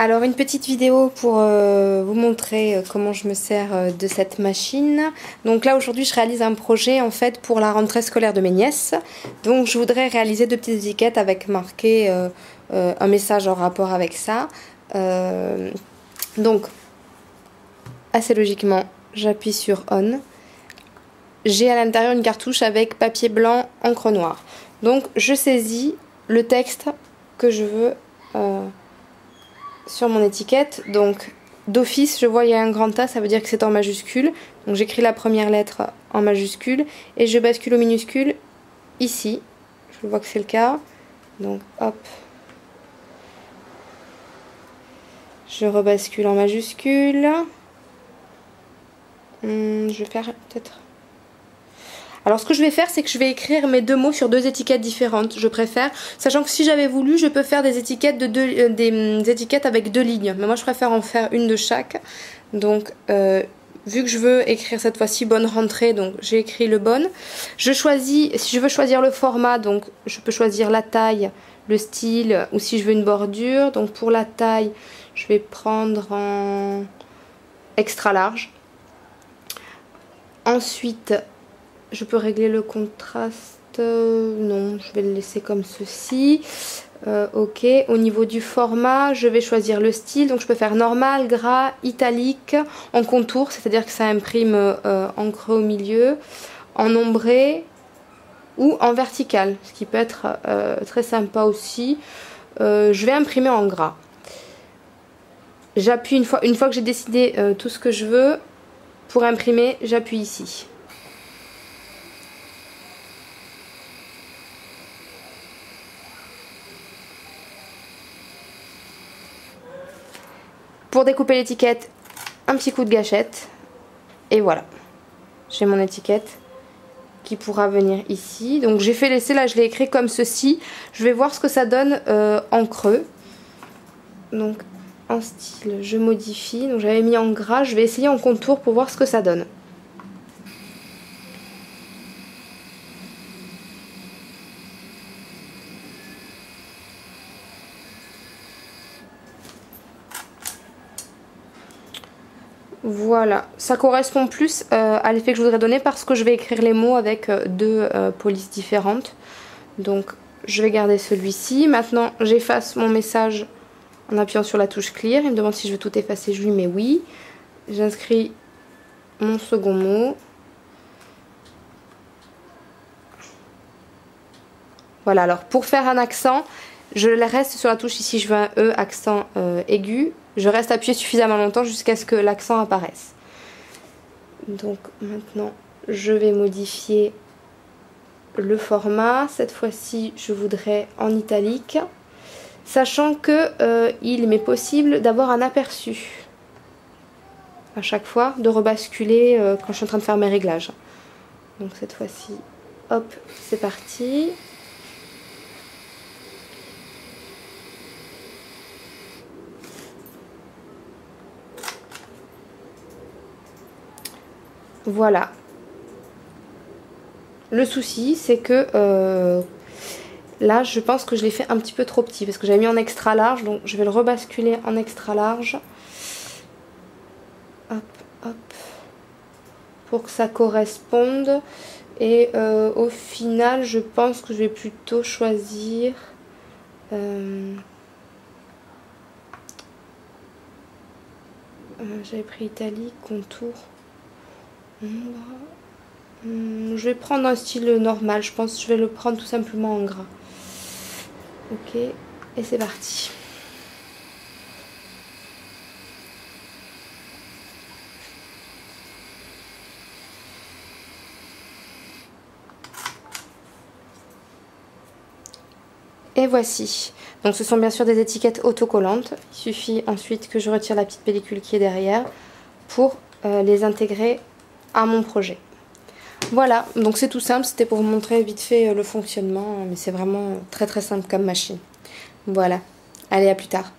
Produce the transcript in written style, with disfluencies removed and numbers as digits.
Alors une petite vidéo pour vous montrer comment je me sers de cette machine. Donc là aujourd'hui je réalise un projet en fait pour la rentrée scolaire de mes nièces. Donc je voudrais réaliser deux petites étiquettes avec marqué un message en rapport avec ça. Donc assez logiquement j'appuie sur On. J'ai à l'intérieur une cartouche avec papier blanc, encre noire. Donc je saisis le texte que je veux sur mon étiquette. Donc d'office je vois il y a un grand A, ça veut dire que c'est en majuscule. Donc j'écris la première lettre en majuscule et je bascule au minuscule ici. Je vois que c'est le cas. Donc hop. Je rebascule en majuscule. Je vais faire peut-être... Alors ce que je vais faire, c'est que je vais écrire mes deux mots sur deux étiquettes différentes, je préfère. Sachant que si j'avais voulu, je peux faire des étiquettes, des étiquettes avec deux lignes. Mais moi je préfère en faire une de chaque. Donc vu que je veux écrire cette fois-ci bonne rentrée, donc j'ai écrit le bon. Je choisis, si je veux choisir le format, donc je peux choisir la taille, le style, ou si je veux une bordure. Donc pour la taille, je vais prendre en extra large. Ensuite, je peux régler le contraste, non, je vais le laisser comme ceci. Ok, au niveau du format, je vais choisir le style, donc je peux faire normal, gras, italique, en contour, c'est-à-dire que ça imprime en creux au milieu, en ombré ou en vertical, ce qui peut être très sympa aussi. Je vais imprimer en gras. J'appuie une fois que j'ai décidé tout ce que je veux, pour imprimer, j'appuie ici. Pour découper l'étiquette, un petit coup de gâchette. Et voilà. J'ai mon étiquette qui pourra venir ici. Donc j'ai fait l'essai, là je l'ai écrit comme ceci. Je vais voir ce que ça donne en creux. Donc en style, je modifie. Donc j'avais mis en gras, je vais essayer en contour pour voir ce que ça donne. Voilà, ça correspond plus à l'effet que je voudrais donner parce que je vais écrire les mots avec deux polices différentes. Donc je vais garder celui-ci. Maintenant j'efface mon message en appuyant sur la touche clear. Il me demande si je veux tout effacer, je lui mets oui. J'inscris mon second mot. Voilà, alors pour faire un accent, je reste sur la touche ici, je veux un E accent aigu. Je reste appuyé suffisamment longtemps jusqu'à ce que l'accent apparaisse. Donc maintenant, je vais modifier le format. Cette fois-ci, je voudrais en italique. Sachant que il m'est possible d'avoir un aperçu à chaque fois, de rebasculer quand je suis en train de faire mes réglages. Donc cette fois-ci, hop, c'est parti. Voilà. Le souci, c'est que là, je pense que je l'ai fait un petit peu trop petit parce que j'avais mis en extra large. Donc, je vais le rebasculer en extra large. Hop, hop. Pour que ça corresponde. Et au final, je pense que je vais plutôt choisir... j'avais pris italique, contour... Je vais prendre un style normal, je pense que je vais le prendre tout simplement en gras. Ok, et c'est parti. Et voici. Donc ce sont bien sûr des étiquettes autocollantes. Il suffit ensuite que je retire la petite pellicule qui est derrière pour les intégrer à mon projet. Voilà, donc c'est tout simple, c'était pour vous montrer vite fait le fonctionnement, mais c'est vraiment très très simple comme machine. Voilà, allez, à plus tard.